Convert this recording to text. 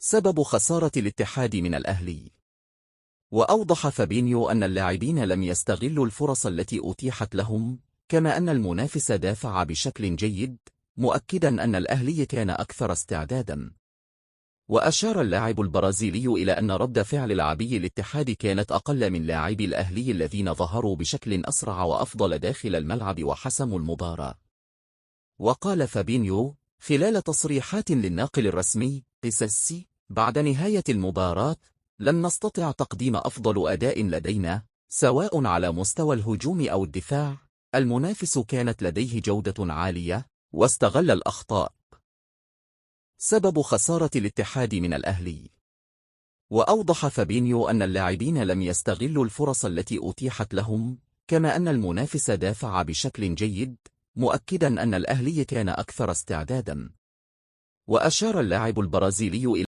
سبب خسارة الاتحاد من الأهلي. وأوضح فابينيو أن اللاعبين لم يستغلوا الفرص التي أتيحت لهم، كما أن المنافس دافع بشكل جيد، مؤكدا أن الأهلي كان أكثر استعدادا. وأشار اللاعب البرازيلي إلى أن رد فعل لاعبي الاتحاد كانت أقل من لاعبي الأهلي الذين ظهروا بشكل أسرع وأفضل داخل الملعب وحسموا المباراة. وقال فابينيو خلال تصريحات للناقل الرسمي قيسسي بعد نهاية المباراة: لم نستطع تقديم أفضل أداء لدينا، سواء على مستوى الهجوم أو الدفاع. المنافس كانت لديه جودة عالية، واستغل الأخطاء. سبب خسارة الاتحاد من الأهلي. وأوضح فابينيو أن اللاعبين لم يستغلوا الفرص التي أتيحت لهم، كما أن المنافس دافع بشكل جيد، مؤكدا أن الأهلي كان أكثر استعدادا. وأشار اللاعب البرازيلي إلى